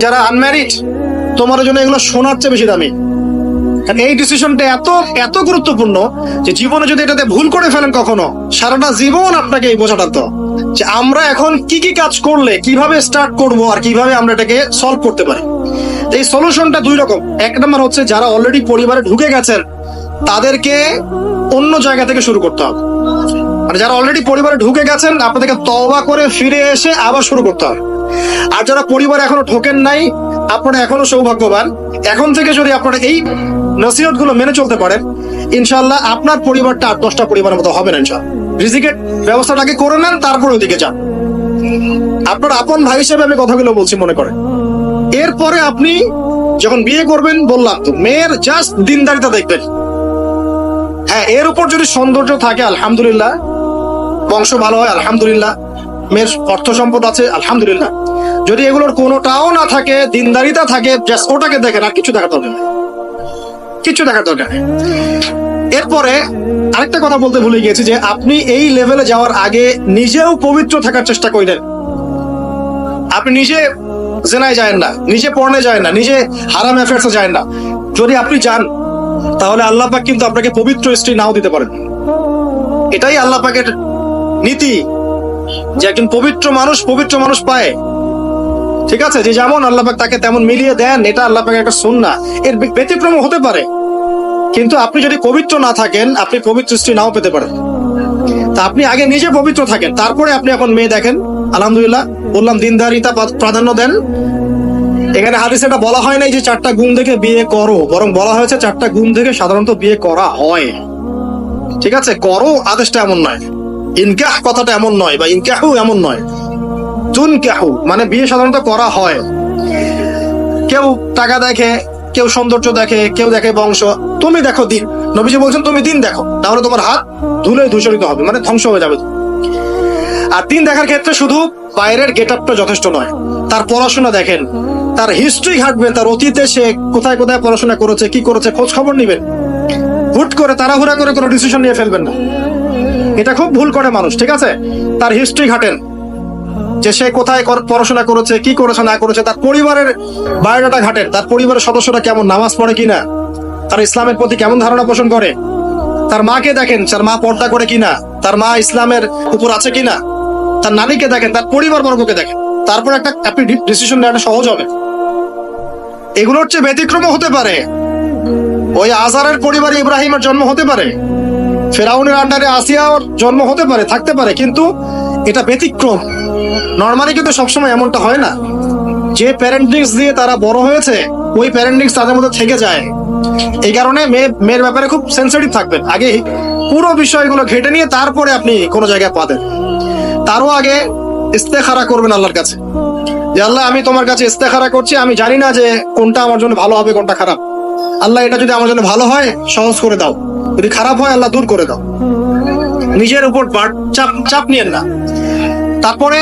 যারা আনম্যারিড, তোমার জন্য এগুলো সোনার চেয়ে বেশি দামি। কারণ এই ডিসিশনটা এত এত গুরুত্বপূর্ণ যে জীবনে যদি এটাতে ভুল করে ফেলেন কখনো, সারাটা জীবন আপনাকে এই বোঝাটা তো যে আমরা এখন কি কি কাজ করলে কিভাবে স্টার্ট করব আর কিভাবে আমরা এটাকে সলভ করতে পারি। এই সলিউশনটা দুই রকম। এক নম্বর হচ্ছে যারা অলরেডি পরিবারে ঢুকে গেছেন তাদেরকে অন্য জায়গা থেকে শুরু করতে হবে। মানে যারা অলরেডি পরিবারে ঢুকে গেছেন আপনাদেরকে তওবা করে ফিরে এসে আবার শুরু করতে হবে। আর যারা পরিবারে এখনো ঢোকেন নাই, আপনারা এখনো সৌভাগ্যবান। এখন থেকে যদি আপনারা এই নসিহত গুলো মেনে চলতে পারেন, ইনশাআল্লাহ আপনার পরিবারটা 8-10টা পরিবারের মতো হবে না। ইনশাআল্লাহ রিজিকের ব্যবস্থাটাকে করে নেন, তারপর ওইদিকে যান। আপনার আপন ভাই হিসেবে আমি কথাগুলো বলছি, মনে করেন। এরপরে আপনি যখন বিয়ে করবেন, বললাম তো মেয়ের জাস্ট দিনদারিতা দেখবেন। হ্যাঁ, এর উপর যদি সৌন্দর্য থাকে আলহামদুলিল্লাহ, বংশ ভালো হয় আলহামদুলিল্লাহ, মেয়ের অর্থ সম্পদ আছে আলহামদুলিল্লাহ। যদি এগুলোর কোনোটাও না থাকে, দিনদারিতা থাকে, জাস্ট ওটাকে দেখেন, আর কিছু দেখার দরকার নেই, কিছু দেখার দরকার নেই। এরপরে আরেকটা কথা বলতে ভুলে গিয়েছি যে আপনি এই লেভেলে যাওয়ার আগে নিজেও পবিত্র থাকার চেষ্টা করেন। আপনি নিজে জেনায় যায় না, নিজে পর্নে যায় না, নিজে হারাম অ্যাফেয়ার্সে যায় না। যদি আপনি যান তাহলে আল্লাহ পাক কিন্তু আপনাকে পবিত্র স্ত্রী নাও দিতে পারেন। এটাই আল্লাহ পাকের নীতি যে একজন পবিত্র মানুষ পায়। ঠিক আছে, যে যেমন আল্লাহ পাক তাকে তেমন মিলিয়ে দেন, এটা আল্লাহ পাকের একটা সুন্নাহ। এর ব্যতিক্রম হতে পারে, কিন্তু আপনি যদি পবিত্র না থাকেন আপনি পবিত্র স্ত্রী নাও পেতে পারেন। তা আপনি আগে নিজে পবিত্র থাকেন, তারপরে আপনি এখন মেয়ে দেখেন। আলহামদুলিল্লাহ, বললাম দিনদারিতা প্রাধান্য দেন। এখানে হাদিসে এটা বলা হয় নাই যে 4টা গুণ দেখে বিয়ে করো, বরং বলা হয়েছে 4টা গুণ দেখে সাধারণত বিয়ে করা হয়। ঠিক আছে, করো আদেশটা এমন নয়, ইনকাহ কথাটা এমন নয়, বা ইনকাহু এমন নয়, তুনকাহু মানে বিয়ে সাধারণত করা হয়। কেউ টাকা দেখে, কেউ সৌন্দর্য দেখে, কেউ দেখে বংশ। তুমি দেখো দিন। নবীজি বলছেন তুমি দিন দেখো, তাহলে তোমার হাত ধুলে ধূসরিত হবে, মানে ধ্বংস হয়ে যাবে। আর দিন দেখার ক্ষেত্রে শুধু বাইরের গেট আপটা যথেষ্ট নয়, তার পড়াশোনা দেখেন, তার হিস্ট্রি ঘাটবেন, তার অতীতে সে কোথায় কোথায় পড়াশোনা করেছে, কি করেছে, খোঁজ খবর নিবেন। হুট করে তাড়াহুড়া করে কোনো ডিসিশন নিয়ে ফেলবেন না, এটা খুব ভুল করে মানুষ। ঠিক আছে, তার হিস্ট্রি ঘাটেন, যে সে কোথায় পড়াশোনা করেছে, কি করেছে না করেছে। তার পরিবারের বায়োডাটা ঘাটেন, তার পরিবারের সদস্যরা কেমন, নামাজ পড়ে কিনা, তার ইসলামের প্রতি কেমন ধারণা পোষণ করে। তার মাকে দেখেন, তার মা পর্দা করে কিনা, তার মা ইসলামের উপর আছে কিনা। তার নানীকে দেখেন, তার পরিবার বর্গকে দেখেন, তারপর একটা আপনি ডিসিশন নেওয়াটা সহজ হবে। এগুলোর চেয়ে ব্যতিক্রমও হতে পারে। ওই আজারের পরিবারে ইব্রাহিমের জন্ম হতে পারে, ফেরাউনের আন্ডারে আসিয়ার জন্ম হতে পারে, থাকতে পারে, কিন্তু এটা ব্যতিক্রম। নর্মালি কিন্তু সবসময় এমনটা হয় না। যে প্যারেন্টিংস দিয়ে তারা বড় হয়েছে, ওই প্যারেন্টিংস তাদের মধ্যে থেকে যায়। এই কারণে মেয়ের ব্যাপারে খুব সেন্সিটিভ থাকবেন। আগে পুরো বিষয়গুলো ঘেটে নিয়ে তারপরে আপনি কোনো জায়গায় পাবেন। তারও আগে ইস্তেখারা করবেন আল্লাহর কাছে, যে আল্লাহ আমি তোমার কাছে ইস্তেখারা করছি, আমি জানি না যে কোনটা আমার জন্য ভালো হবে, কোনটা খারাপ। আল্লাহ এটা যদি আমার জন্য ভালো হয় সহজ করে দাও, যদি খারাপ হয় আল্লাহ দূর করে দাও। নিজের উপর চাপ নিয়েন না। তারপরে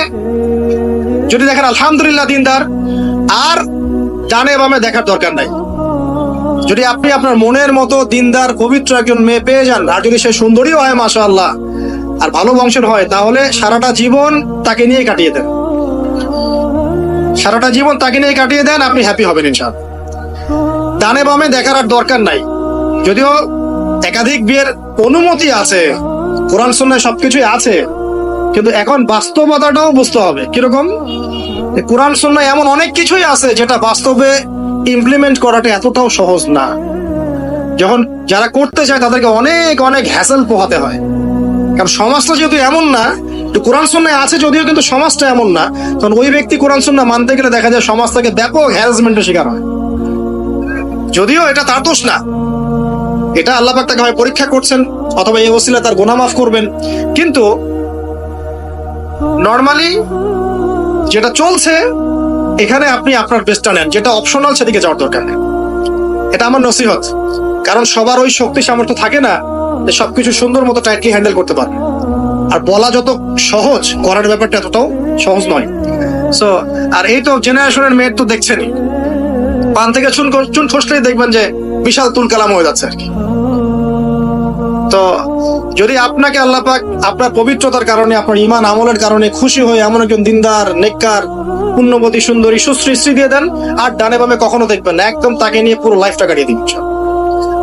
যদি দেখেন আলহামদুলিল্লাহ দিনদার, আর ডানে বামে দেখার দরকার নাই। যদি আপনি আপনার মনের মতো দিনদার পবিত্র একজন মেয়ে পেয়ে যান, আর যদি সে সুন্দরীও হয় মাশাআল্লাহ, আর ভালো বংশের হয়, তাহলে সারাটা জীবন তাকে নিয়ে কাটিয়ে দেন, সারাটা জীবন তাকে নিয়ে কাটিয়ে দেন, আপনি হ্যাপি হবেন ইনশাআল্লাহ। ডানে বামে দেখার আর দরকার নাই। যদিও একাধিক বিয়ের অনুমতি আছে, কোরআন সুন্নাহয় সবকিছুই আছে, কিন্তু এখন বাস্তবতাটাও বুঝতে হবে। কিরকম? কোরআন সুন্নাহয় এমন অনেক কিছুই আছে যেটা বাস্তবে ইমপ্লিমেন্ট করাটা এতটাও সহজ না। যখন যারা করতে চায় তাদেরকে অনেক অনেক হ্যাসেল পোহাতে হয়, কারণ সমাজটা যেহেতু এমন না। কোরআন সুন্নাহয় আছে যদিও, কিন্তু সমাজটা এমন না। তখন ওই ব্যক্তি কোরআন সুন্নাহ মানতে গেলে দেখা যায় সমাজ থেকে ব্যাপক হ্যারাসমেন্টের শিকার হয়। যদিও এটা তার দোষ না, এটা আল্লাহ পাক তাকে হয় পরীক্ষা করছেন, অথবা এই ওসিলা তার গুনাহ মাফ করবেন। কিন্তু নর্মালি যেটা চলছে, এখানে আপনি আপনার বেস্টটা নেন, যেটা অপশনাল সেদিকে যাওয়ার দরকার নেই। এটা আমার নসিহত। কারণ সবার ওই শক্তি সামর্থ্য থাকে না যে সবকিছু সুন্দর মতো টাইটলি হ্যান্ডেল করতে পারে। আর বলা যত সহজ, করার ব্যাপারটা এতটাও সহজ নয়। সো আর এই তো জেনারেশনের মেয়ের তো দেখছেনই, পান থেকে চুন খসলেই দেখবেন যে বিশাল তুলকালাম হয়ে যাচ্ছে আর কি। তো যদি আপনাকে আল্লাহ পাক আপনার পবিত্রতার কারণে, আপনার ঈমান আমলের কারণে খুশি হয়ে এমন একজন দিনদার, নেককার, পুণ্যবতী সুন্দরী সুশ্রী স্ত্রী দিয়ে দেন, আর ডানে বামে কখনো দেখবেন না, একদম তাকে নিয়ে পুরো লাইফটা কাটিয়ে দিন।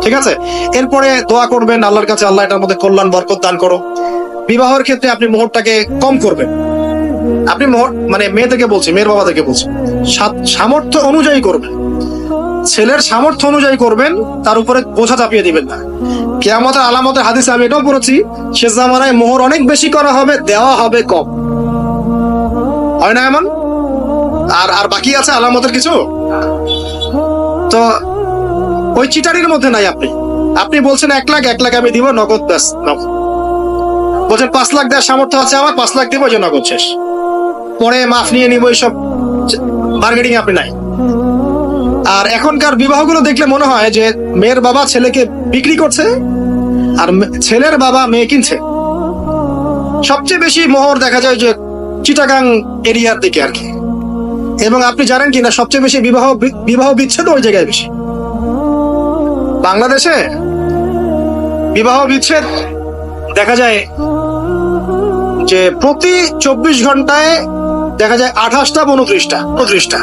ঠিক আছে? এরপরে দোয়া করবেন আল্লাহর কাছে, আল্লাহ এটার মধ্যে কল্যাণ বরকত দান করো। বিবাহের ক্ষেত্রে আপনি মোহরটাকে কম করবেন। আপনি মোহর মানে মেয়ে থেকে বলছি, মেয়ের বাবা থেকে বলছি, সামর্থ্য অনুযায়ী করবেন, ছেলের সামর্থ্য অনুযায়ী করবেন, তার উপরে বোঝা চাপিয়ে দিবেন না। কিয়ামতের আলামতের হাদিসে আমি এটাও পড়েছি, শেষ জামানায় মোহর অনেক বেশি করা হবে, দেওয়া হবে কম। হয় না এমন? আর বাকি আছে আলামতের কিছু। তো ওই চিটারির মধ্যে নাই আপনি। আপনি বলছেন 1 লাখ আমি দিব নগদ, ব্যাস নগদ। বলছেন 5 লাখ দেওয়ার সামর্থ্য আছে আমার, 5 লাখ দিব, যে নগদ শেষ, পরে মাফ নিয়ে নিব, এইসব বার্গেনিং আপনি নাই। আর এখনকার বিবাহগুলো দেখলে মনে হয় যে মেয়ের বাবা ছেলেকে বিক্রি করছে, আর ছেলের বাবা মেয়ে কিনছে। সবচেয়ে বেশি মোহর দেখা যায় যে চিটাগাং এরিয়ার দিকে আর কি। এবং আপনি জানেন কিনা সবচেয়ে বেশি বিবাহ বিচ্ছেদ ওই জায়গায় বেশি। বাংলাদেশে বিবাহ বিচ্ছেদ দেখা যায় যে প্রতি 24 ঘন্টায় দেখা যায় 28টা 29টা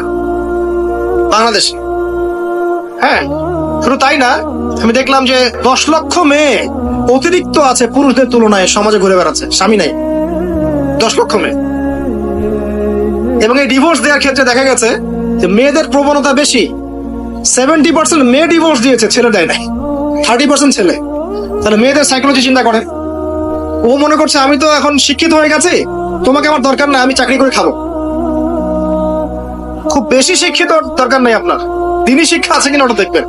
বাংলাদেশে। হ্যাঁ, শুধু তাই না, আমি দেখলাম যে 10 লক্ষ মেয়ে অতিরিক্ত আছে পুরুষদের তুলনায় সমাজে ঘুরে বেড়াচ্ছে, স্বামী নাই, 10 লক্ষ মেয়ে। এবং এই ডিভোর্স দেওয়ার ক্ষেত্রে দেখা গেছে যে মেয়েদের প্রবণতা বেশি। 70% মেয়ে ডিভোর্স দিয়েছে, ছেলে দেয় নাই, 30% ছেলে। তাহলে মেয়েদের সাইকোলজি চিন্তা করে, ও মনে করছে আমি তো এখন শিক্ষিত হয়ে গেছি, তোমাকে আমার দরকার নাই, আমি চাকরি করে খাবো। খুব বেশি শিক্ষিত দরকার নাই আপনার, দিনই শিক্ষা আছে কিনা ওটা দেখবেন।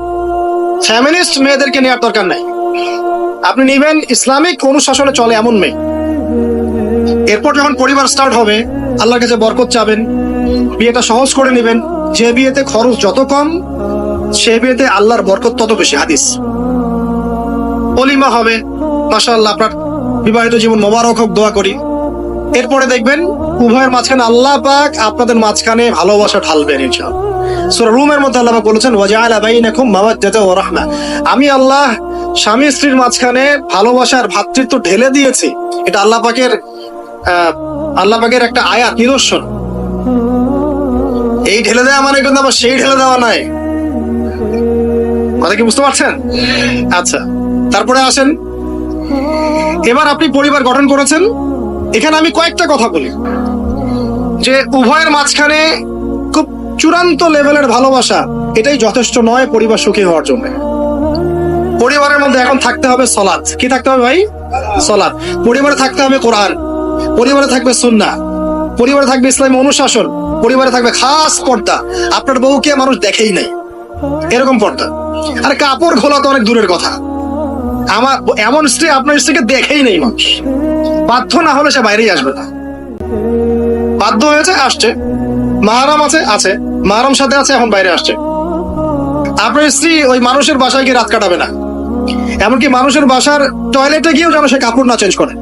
ফ্যামিলিস্ট মেয়েদেরকে নেওয়ার দরকার নাই, আপনি নিবেন ইসলামিক অনুশাসনে চলে এমন মেয়ে। এরপর যখন পরিবার স্টার্ট হবে, আল্লাহর কাছে বরকত চাবেন, বিয়েটা সহজ করে নেবেন। যে বিয়েতে খরচ যত কম, সে বিয়েতে আল্লাহর বরকত তত বেশি। হাদিস। ওলিমা হবে, মাশাআল্লাহ, আপনার বিবাহিত জীবন মোবারক হোক, দোয়া করি। এরপরে দেখবেন উভয়ের মাঝখানে আল্লাহ পাক আপনাদের মাঝখানে ভালোবাসা ঢালবেন ইনশাআল্লাহ। সূরা রুমের মধ্যে আল্লাহ পাক বলেছেন, ওয়াজআলা বাইনাকুম মাওয়াদ্দাতা ওয়া রাহমা, আমি আল্লাহ স্বামী স্ত্রীর মাঝখানে ভালোবাসার ভ্রাতৃত্ব ঢেলে দিয়েছি। এটা আল্লাহ পাকের একটা আয়াত, নিদর্শন। এই ঢেলে দেওয়া মানে কিন্তু আবার সেই ঢেলে দেওয়া নাই। কথা কি বুঝতে পারছেন? আচ্ছা, তারপরে আসেন, এবার আপনি পরিবার গঠন করেছেন। এখানে আমি কয়েকটা কথা বলি যে উভয়ের মাঝখানে খুব চূড়ান্ত লেভেলের ভালোবাসা এটাই যথেষ্ট নয় পরিবার সুখী হওয়ার জন্য। পরিবারের মধ্যে এখন থাকতে হবে সলাত। কি থাকতে হবে ভাই? সলাত। পরিবারে থাকতে হবে কোরআন, পরিবারে থাকবে সুন্নাহ, পরিবারে থাকবে ইসলামী অনুশাসন, পরিবারে থাকবে খাস পর্দা। আপনার বউকে মানুষ দেখেই নাই, এরকম পর্দা। আর কাপড় খোলা তো অনেক দূরের কথা, আমার এমন স্ত্রী আপনার স্ত্রীকে দেখেই নেই মানুষ। বাধ্য না হলে সে বাইরেই আসবে না, বাধ্য হয়েছে আসছে, মাহারাম আছে, মাহারাম সাথে আছে, এখন বাইরে আসছে। আপনার স্ত্রী ওই মানুষের বাসায় গিয়ে রাত কাটাবে না, এমনকি মানুষের বাসার টয়লেটে গিয়েও যেন সে কাপড় না চেঞ্জ করে।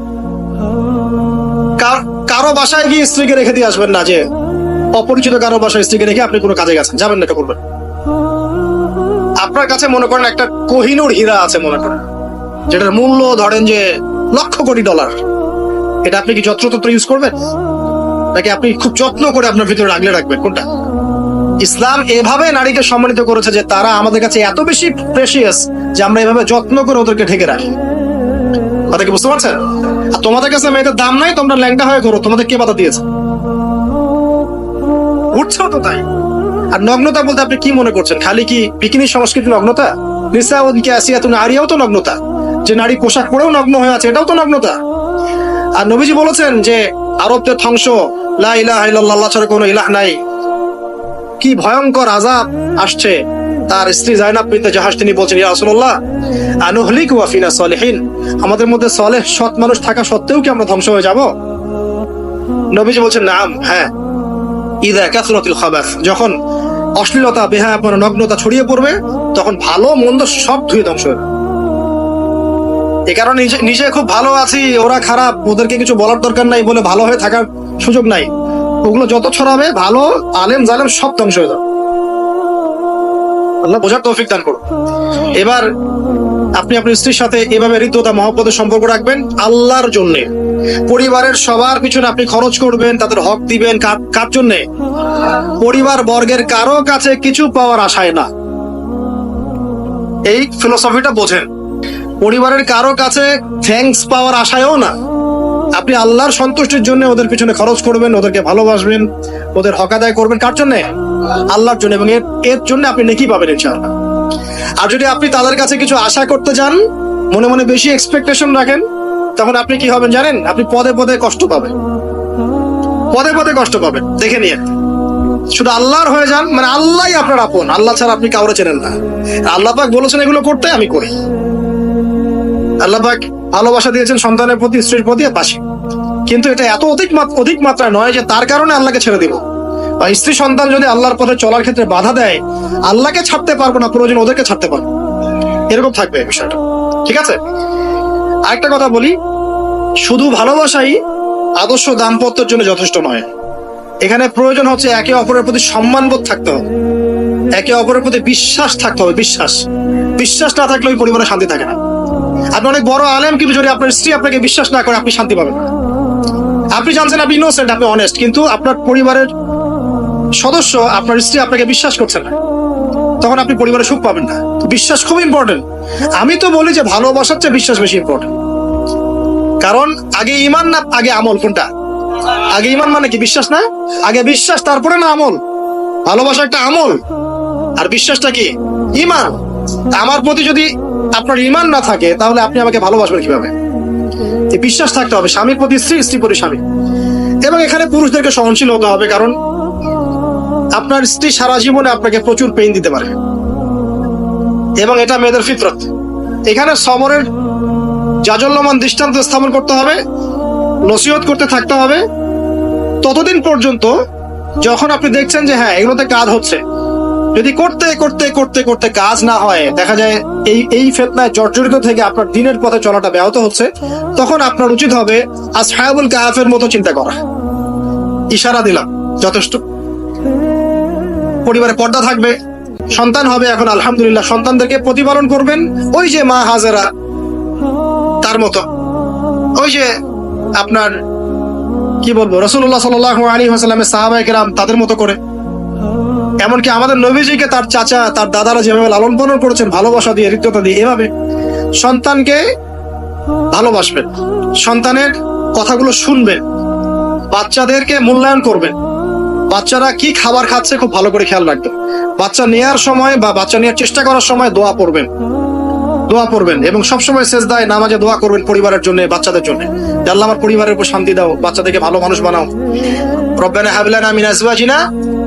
কারো বাসায় গিয়ে স্ত্রীকে রেখে দিয়ে আসবেন না, যে অপরিচিত কারো বাসায় স্ত্রীকে রেখে আপনি কোনো কাজে গেছেন, যাবেন না, এটা করবেন। আপনার কাছে মনে করেন একটা কোহিনূর হীরা আছে, মনে করেন, যেটার মূল্য ধরেন যে লক্ষ কোটি ডলার, এটা আপনি কি যত্রতত্র ইউজ করবেন, নাকি আপনি খুব যত্ন করে আপনার ভিতরে আগলে রাখবেন? কোনটা? ইসলাম এভাবে নারীকে সম্মানিত করেছে যে তারা আমাদের কাছে এত বেশি প্রেশিয়াস যে আমরা এভাবে যত্ন করে ওদেরকে ঢেকে রাখি। কথা কি বুঝতে পারছেন? আর তোমাদের কাছে মেয়েদের দাম নাই, তোমরা ল্যাংটা হয়ে করো, তোমাদের কে বাধা দিয়েছে? উঠছেও তো তাই। আর নগ্নতা বলতে আপনি কি মনে করছেন? খালি কি বিকিনি সংস্কৃতি নগ্নতা? নিসাউনকে আসিয়াতুন আরিয়াও তো নগ্নতা, যে নারী পোশাক পরেও নগ্ন হয়ে আছে, এটাও তো নগ্নতা। আর নবীজি বলেছেন যে আরবদের ধ্বংস, লা ইলাহা ইল্লাল্লাহ, আল্লাহ ছাড়া কোনো ইলাহ নাই। কি ভয়ঙ্কর আযাব আসছে। তার স্ত্রী যায়নাব বিনতে জাহাশ তিনি বলছেন, ইয়া রাসূলুল্লাহ আনুহলিকু ওয়া ফিনা সালিহিন, আমাদের মধ্যে সালেহ সৎ মানুষ থাকা সত্ত্বেও কি আমরা ধ্বংস হয়ে যাব? নবীজি বলছেন, নাম, হ্যাঁ, ইযা কাসরাতিল খাবাস, যখন অশ্লীলতা, বেহায়াপনা, নগ্নতা ছড়িয়ে পড়বে, তখন ভালো মন্দ সব ধুয়ে ধ্বংস হবে। এ কারণে নিজে খুব ভালো আছি, ওরা খারাপ, ওদেরকে কিছু বলার দরকার নাই বলে ভালো হয়ে থাকার সুযোগ নাই। ওগুলো যত ছড়াবে, ভালো আলেম জালেম সব ধ্বংস হয়ে যাবে। আল্লাহ বোঝার তৌফিক দান করুন। এবার আপনি আপনার স্ত্রীর সাথে এভাবে হৃদ্যতা মহব্বতের সম্পর্ক রাখবেন আল্লাহর জন্য। পরিবারের সবার পিছনে আপনি খরচ করবেন, তাদের হক দিবেন, কার জন্যে? পরিবার বর্গের কারো কাছে কিছু পাওয়ার আশায় না। এই ফিলোসফিটা বোঝেন। পরিবারের কারো কাছে থ্যাঙ্কস পাওয়ার আশায়ও না। আপনি আল্লাহর সন্তুষ্টির জন্য ওদের পিছনে খরচ করবেন, ওদেরকে ভালোবাসবেন, ওদের হক আদায় করবেন। কার জন্য? আল্লাহর জন্য। এবং এর জন্য আপনি নেকি পাবেন ইনশাআল্লাহ। আর যদি আপনি তাদের কাছে কিছু আশা করতে যান, মনে মনে বেশি এক্সপেকটেশন রাখেন, তখন আপনি কি হবেন জানেন? আপনি পদে পদে কষ্ট পাবেন, পদে পদে কষ্ট পাবেন। দেখে নিয়ে শুধু আল্লাহর হয়ে যান, মানে আল্লাহই আপনার আপন, আল্লাহ ছাড়া আপনি কাউরে চেনেন না। আল্লাহ পাক বলেছেন এগুলো করতে, আমি করি। আল্লাহ পাক ভালোবাসা দিয়েছেন সন্তানের প্রতি, স্ত্রীর প্রতি, পাশে। কিন্তু এটা এত অধিক মাত্রায় নয় যে তার কারণে আল্লাহকে ছেড়ে দিব। বা স্ত্রী সন্তান যদি আল্লাহর পথে চলার ক্ষেত্রে বাধা দেয়, আল্লাহকে ছাড়তে পারবো না, প্রয়োজন ওদেরকে ছাড়তে পারবো, এরকম থাকবে বিষয়টা। ঠিক আছে? আরেকটা কথা বলি, শুধু ভালোবাসাই আদর্শ দাম্পত্যের জন্য যথেষ্ট নয়। এখানে প্রয়োজন হচ্ছে একে অপরের প্রতি সম্মানবোধ থাকতে হবে, একে অপরের প্রতি বিশ্বাস থাকতে হবে। বিশ্বাস না থাকলে ওই পরিবারে শান্তি থাকে না। আপনি অনেক বড় আলেম, কিন্তু যদি আপনার স্ত্রী আপনাকে বিশ্বাস না করে, আপনি শান্তি পাবেন না। আপনি জানছেন আপনি ইনোসেন্ট, আপনি অনেস্ট, কিন্তু আপনার পরিবারের সদস্য, আপনার স্ত্রী আপনাকে বিশ্বাস করছে না, তখন আপনি পরিবারে সুখ পাবেন না। বিশ্বাস খুব ইম্পর্টেন্ট। আমি তো বলি যে ভালোবাসার চেয়ে বিশ্বাস বেশি ইম্পর্টেন্ট। কারণ আগে ইমান না আগে আমল? কোনটা আগে? ইমান মানে কি? বিশ্বাস না? আগে বিশ্বাস, তারপরে না আমল? ভালোবাসা একটা আমল, আর বিশ্বাসটা কি? ইমান। আমার প্রতি যদি আপনার ইমান না থাকে, তাহলে আপনি আমাকে ভালোবাসবেন কিভাবে? বিশ্বাস থাকতে হবে, স্বামীর প্রতি স্ত্রী, স্ত্রী প্রতি স্বামী। এবং এখানে পুরুষদেরকে সহনশীল হতে হবে, কারণ আপনার স্ত্রী সারা জীবনে আপনাকে প্রচুর পেইন দিতে পারে, এবং এটা মেয়েদের ফিতরত। এখানে সবরের জাজল্যমান দৃষ্টান্ত স্থাপন করতে হবে, নসিহত করতে থাকতে হবে ততদিন পর্যন্ত যখন আপনি দেখছেন যে হ্যাঁ এগুলোতে কাজ হচ্ছে। যদি করতে করতে করতে করতে কাজ না হয়, দেখা যায় এই ফিতনায় জর্জরিত থেকে আপনার দিনের পথে চলাটা ব্যাহত হচ্ছে, তখন আপনার উচিত হবে আসহাবুল কাহাফের মতো চিন্তা করা। ইশারা দিলাম, যথেষ্ট। পরিবারে পর্দা থাকবে, সন্তান হবে, এখন আলহামদুলিল্লাহ সন্তানদেরকে প্রতিপালন করবেন ওই যে মা হাজেরা তার মতো, ওই যে আপনার কি বলবো রাসূলুল্লাহ সাল্লাল্লাহু আলাইহি ওয়াসাল্লামের সাহাবায়ে কেরাম তাদের মতো করে। এমনকি আমাদের নবীজিকে তার চাচা, তার দাদারা যেভাবে লালন পালন করেছেন ভালোবাসা দিয়ে, হৃদ্যতা দিয়ে, এভাবে সন্তানকে ভালোবাসবেন, সন্তানের কথাগুলো শুনবেন, বাচ্চাদেরকে মূল্যায়ন করবেন, বাচ্চারা কি খাবার খাচ্ছে খুব ভালো করে খেয়াল রাখবেন, বাচ্চা নেওয়ার সময় বা বাচ্চা নেওয়ার চেষ্টা করার সময় দোয়া পড়বেন এবং সবসময় সেজদায় নামাজে দোয়া করবেন পরিবারের জন্য, বাচ্চাদের জন্য। আল্লাহ আমার পরিবারের উপর শান্তি দাও, বাচ্চাদেরকে ভালো মানুষ বানাও। রব্বানা হাব লানা মিন আজওয়াজিনা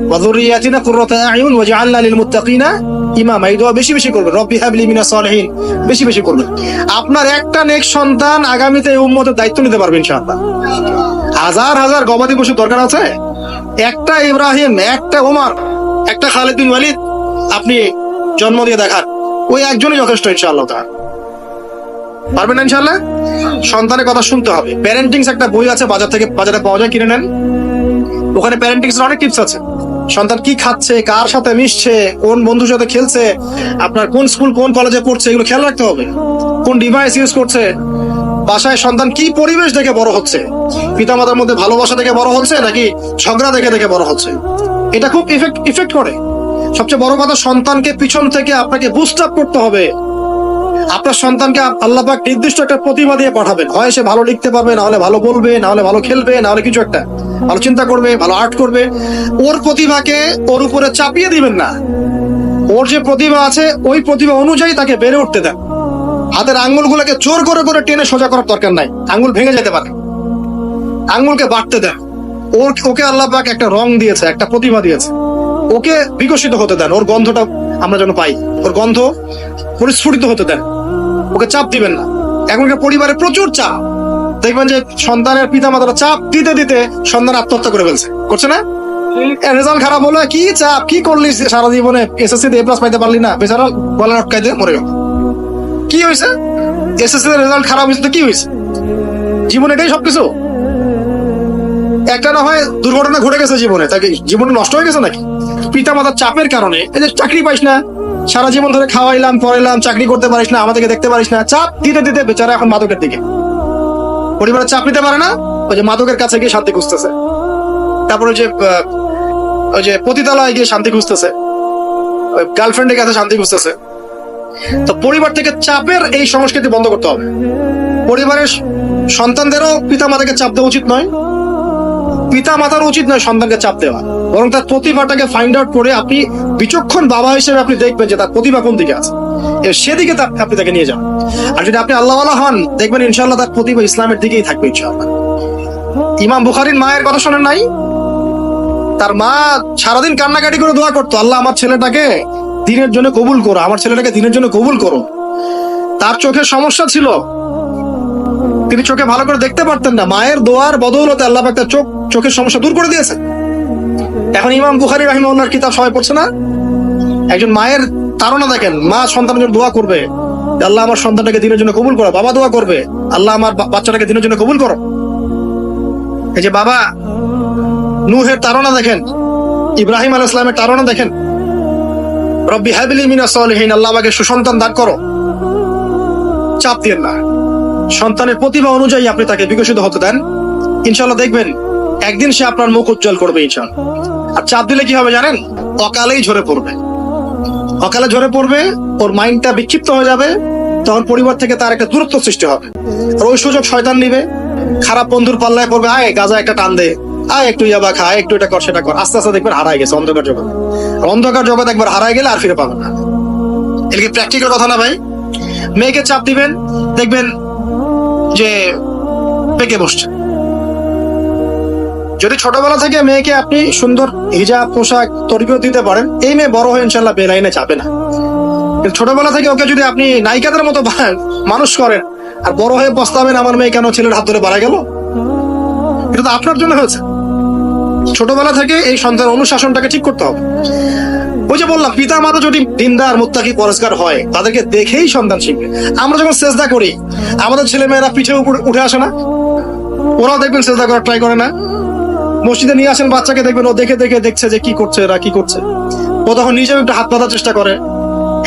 ওয়া যুররিয়াতিনা কুররাতা আ'য়ুন ওয়াজআলনা লিল মুত্তাকিনা ইমামা। এই দোয়া বেশি বেশি করবেন। রব্বি হাবলি মিনাস সালিহিন বেশি বেশি করবেন। আপনার একটা নেক সন্তান আগামীতে এই উম্মতের দায়িত্ব নিতে পারবে ইনশাআল্লাহ। হাজার হাজার গবাদি পশু দরকার আছে, একটা ইব্রাহিম, একটা ওমর, একটা খালিদ বিন ওয়ালিদ আপনি জন্ম দিয়ে দেখান, ওই একজনই যথেষ্ট ইনশাআল্লাহ। পারবেন না ইনশাআল্লাহ? সন্তানের কথা শুনতে হবে। প্যারেন্টিংস একটা বই আছে, বাজারে পাওয়া যায়, কিনে নেন। ওখানে প্যারেন্টিংস এর অনেক টিপস আছে। সন্তান কি খাচ্ছে, কার সাথে মিশছে, কোন বন্ধুর সাথে খেলছে, আপনার কোন স্কুল কোন কলেজে পড়ছে, এগুলো খেয়াল রাখতে হবে। কোন ডিভাইস ইউজ করছে, বাসায় সন্তান কি পরিবেশ দেখে বড় হচ্ছে, পিতামাতার মধ্যে ভালোবাসা দেখে বড় হচ্ছে নাকি ঝগড়া দেখে দেখে বড় হচ্ছে, এটা খুব ইফেক্ট করে। সবচেয়ে বড় কথা, সন্তানকে পিছন থেকে আপনাকে বুস্ট আপ করতে হবে। আপনার সন্তানকে আল্লাহ পাক নির্দিষ্ট একটা প্রতিভা দিয়ে পাঠাবেন, হয় সে ভালো লিখতে পারবে, না হলে ভালো বলবে, না হলে ভালো খেলবে, না হলে কিছু একটা ভালো চিন্তা করবে, ভালো আর্ট করবে। ওর প্রতিভাকে ওর উপরে চাপিয়ে দিবেন না। ওর যে প্রতিভা আছে ওই প্রতিভা অনুযায়ী তাকে বেড়ে উঠতে দেন। হাতের আঙ্গুলগুলোকে জোর করে করে টেনে সোজা করার দরকার নাই, আঙ্গুল ভেঙে যেতে পারে। আঙ্গুলকে বাড়তে দেন। ওকে আল্লাহ পাক একটা রং দিয়েছে, একটা প্রতিভা দিয়েছে, ওকে বিকশিত হতে দেন। ওর গন্ধটা আমরা যেন পাই, ওর গন্ধ পরিস্ফুটিত হতে দেন। ওকে চাপ দিবেন না। এখনকার পরিবারে প্রচুর চাপ, দেখবেন যে সন্তানের পিতা মাতারা চাপ দিতে দিতে সন্তান আত্মহত্যা করে ফেলছে, করছে না? রেজাল্ট খারাপ হলো, কি চাপ, কি করলি সারা জীবনে, এসএসসি তে A+ পাইতে পারলি না, বেচারা গলা আটকাই দিয়ে মরে গেল। কি হয়েছে? এসএসসি এর রেজাল্ট খারাপ হয়েছে তো কি হয়েছে? জীবনে এটাই সবকিছু? একটা না হয় দুর্ঘটনা ঘটে গেছে জীবনে, তাকে জীবন নষ্ট হয়ে গেছে নাকি? পিতা মাতার চাপের কারণে এই যে চাকরি পাইস না, সারা জীবন ধরে খাওয়াইলাম পড়াইলাম, চাকরি করতে পারিস না, আমাদেরকে দেখতে পারিস না, চাপ দিতে দিতে বেচারা এখন মাদকের দিকে। পরিবারের চাপ নিতে পারে না, ওই যে মাদকের কাছে গিয়ে শান্তি খুঁজতেছে, তারপরে ওই যে পতিতালয়ে গিয়ে শান্তি খুঁজতেছে, ওই গার্লফ্রেন্ডের কাছে শান্তি খুঁজতেছে। তো পরিবার থেকে চাপের এই সংস্কৃতি বন্ধ করতে হবে। পরিবারের সন্তানদেরও পিতা মাতাকে চাপ দেওয়া উচিত নয়, পিতা মাতার উচিত নয় সন্তানকে চাপ দেওয়া, বরং তার প্রতিভাটাকে ফাইন্ড আউট করে আপনি বিচক্ষণ বাবা হিসেবে আপনি দেখবেন যে তার প্রতিভা কোন দিকে আছে, সেদিকে আপনি তাকে নিয়ে যান। আর যদি আপনি আল্লাহওয়ালা হন, দেখবেন ইনশাআল্লাহ তার প্রতিভা ইসলামের দিকেই থাকবে ইনশাআল্লাহ। ইমাম বুখারীর মায়ের কথা শোনেন নাই? তার মা সারাদিন কান্নাকাটি করে দোয়া করতো, আল্লাহ আমার ছেলেটাকে দিনের জন্য কবুল করো, আমার ছেলেটাকে দিনের জন্য কবুল করো। তার চোখের সমস্যা ছিল, তিনি চোখে ভালো করে দেখতে পারতেন না, মায়ের দোয়ার বদৌলতে আল্লাহ পাক তার চোখের সমস্যা দূর করে দিয়েছে। এখন ইমাম বুখারী রাহিমাহুল্লাহর কিতাব সবাই পড়ছে না? একজন মায়ের তাড়না দেখেন, মা সন্তানের জন্য দোয়া করবে, আল্লাহ আমার সন্তানটাকে দিনের জন্য কবুল করো। বাবা দোয়া করবে, আল্লাহ আমার বাচ্চাটাকে দিনের জন্য কবুল করো। এই যে বাবা নূহের তাড়না দেখেন, ইব্রাহিম আলাইহিস সালামের তাড়না দেখেন, রব্বি হাবলি মিনাস সালিহিন, আল্লাহ আমাকে সুসন্তান দান করো। চাপ দিয়েন না, সন্তানের প্রতিভা অনুযায়ী আপনি তাকে বিকশিত হতে দেন, ইনশাআল্লাহ দেখবেন একদিন সে আপনার মুখ উজ্জ্বল করবে ইনশাআল্লাহ। আর চাপ দিলে কি হবে জানেন? অকালেই ঝরে পড়বে, অকালে ঝরে পড়বে, ওর মাইন্ডটা বিক্ষিপ্ত হয়ে যাবে, তখন পরিবার থেকে তার একটা দূরত্ব সৃষ্টি হবে। আর ওই সুযোগ শয়তান নিবে, খারাপ বন্ধুর পাল্লায় পড়বে, আয় গাজা একটা টান দে, আয় একটু ইয়াবা খা, একটু এটা কর সেটা কর, আস্তে আস্তে দেখবেন হারায় গেছে অন্ধকার জগৎ। অন্ধকার জগৎ একবার হারায় গেলে আর ফিরে পাবেন না। এটা কি প্র্যাকটিক্যাল কথা না ভাই? মেয়েকে চাপ দিবেন, দেখবেন যে পেকে বসছে। যদি ছোটবেলা থেকে মেয়েকে আপনি সুন্দর হিজাব পোশাক তরবিয়ত দিতে পারেন, এই মেয়ে বড় হয়ে ইনশাআল্লাহ বেলাইনে যাবে না। ছোটবেলা থেকে ওকে যদি আপনি নায়িকাদের মতো মানুষ করেন, আর বড় হয়ে পস্তাবেন আমার মেয়ে কেন ছেলের হাত ধরে বাড়া গেল, এটা তো আপনার জন্য হয়েছে। ছোটবেলা থেকে এই সন্তানের অনুশাসনটাকে ঠিক করতে হবে। ওই যে বললাম, পিতা মাতা যদি দিনদার মুত্তাকি পরেজগার হয়, তাদেরকে দেখেই সন্তান শিখবে। আমরা যখন সেজদা করি, আমাদের ছেলে মেয়েরা পিঠে উপরে উঠে আসে না? ওরাও দেখবেন সেজদা করার ট্রাই করে না? মসজিদে নিয়ে আসেন বাচ্চাকে, দেখবেন ও দেখে দেখে দেখছে যে কি করছে এরা, কি করছে। ও তখন নিজেও একটু হাত পাতার চেষ্টা করে,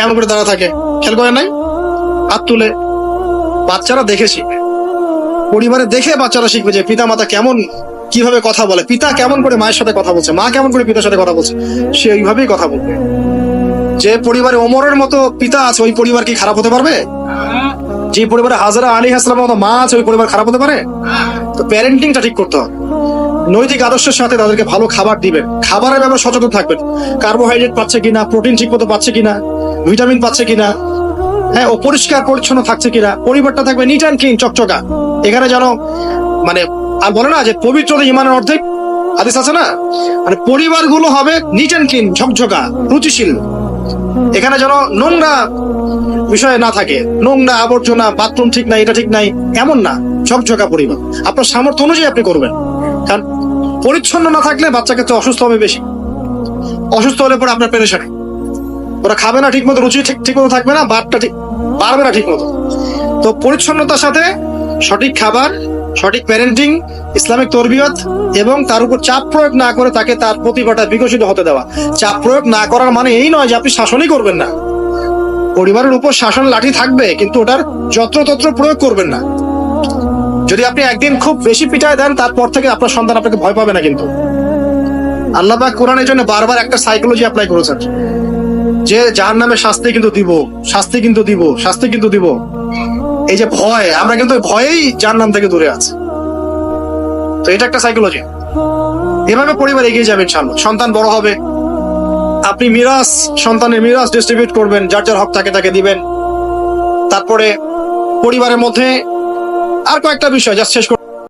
এমন করে দাঁড়া থাকে, খেয়াল করে নাই? হাত তুলে। বাচ্চারা দেখে শিখবে, পরিবারে দেখে বাচ্চারা শিখবে যে পিতা মাতা কেমন, কিভাবে কথা বলে, পিতা কেমন করে মায়ের সাথে কথা বলছে, মা কেমন করে পিতার সাথে কথা বলছে, সে ওইভাবেই কথা বলবে। যে পরিবারে ওমরের মতো পিতা আছে, ওই পরিবার কি খারাপ হতে পারবে? যে পরিবারে হাজরা আলাইহিস সালামের মতো মা আছে, ওই পরিবার খারাপ হতে পারে? তো প্যারেন্টিংটা ঠিক করতে হবে, নৈতিক আদর্শের সাথে তাদেরকে ভালো খাবার দিবেন, খাবারের ব্যাপারে সচেতন থাকবেন, কার্বোহাইড্রেট পাচ্ছে কিনা, প্রোটিন ঠিক মতো পাচ্ছে কিনা, ভিটামিন পাচ্ছে কিনা, হ্যাঁ ও পরিষ্কার পরিচ্ছন্ন থাকছে কিনা, পরিবারটা থাকবে নিট অ্যান্ড ক্লিন, চকচকা। এখানে যেন মানে আর বলে না যে পবিত্রতা ইমানের অর্ধেক, হাদিস আছে না? মানে পরিবারগুলো হবে নিট অ্যান্ড ক্লিন, ঝকঝকা, রুচিশীল। এখানে যেন নোংরা বিষয় না থাকে, নোংরা আবর্জনা, বাথরুম ঠিক নাই, এটা ঠিক নাই, এমন না, ঝকঝকা পরিবার। আপনার সামর্থ্য অনুযায়ী আপনি করবেন, কারণ পরিচ্ছন্ন না থাকলে বাচ্চাকে তো অসুস্থ হবে বেশি। অসুস্থ হলে পরে আপনার পেরেশানি, ওরা খাবে না ঠিক মতো, রুচি ঠিক মতো থাকবে না, বাড়টা ঠিক বাড়বে না ঠিক মতো। তো পরিচ্ছন্নতার সাথে সঠিক খাবার, সঠিক প্যারেন্টিং, ইসলামিক তরবিয়ত, এবং তার উপর চাপ প্রয়োগ না করে তাকে তার প্রতিভাটা বিকশিত হতে দেওয়া। চাপ প্রয়োগ না করার মানে এই নয় যে আপনি শাসনই করবেন না। পরিবারের উপর শাসন লাঠি থাকবে, কিন্তু ওটার যত্রতত্র প্রয়োগ করবেন না। যদি আপনি একদিন খুব বেশি পিটায় দেন, তারপর থেকে আপনার সন্তান আপনাকে ভয় পাবে না। কিন্তু আল্লাহ পাক কোরআনের জন্য বারবার একটা সাইকোলজি অ্যাপ্লাই করেছেন যে জাহান্নামের শাস্তি কিন্তু দিব, শাস্তি কিন্তু দিব, শাস্তি কিন্তু দিব। এই যে ভয়, আমরা কিন্তু ভয়েই জাহান্নাম থেকে দূরে আছি। তো এটা একটা সাইকোলজি। এভাবে পরিবার এগিয়ে যাবে ইনশাআল্লাহ। সন্তান বড় হবে, আপনি মিরাস, সন্তানের মিরাস ডিস্ট্রিবিউট করবেন, যার যার হক তাকে দিবেন। তারপরে পরিবারের মধ্যে আর কয়েকটা বিষয় যা শেষ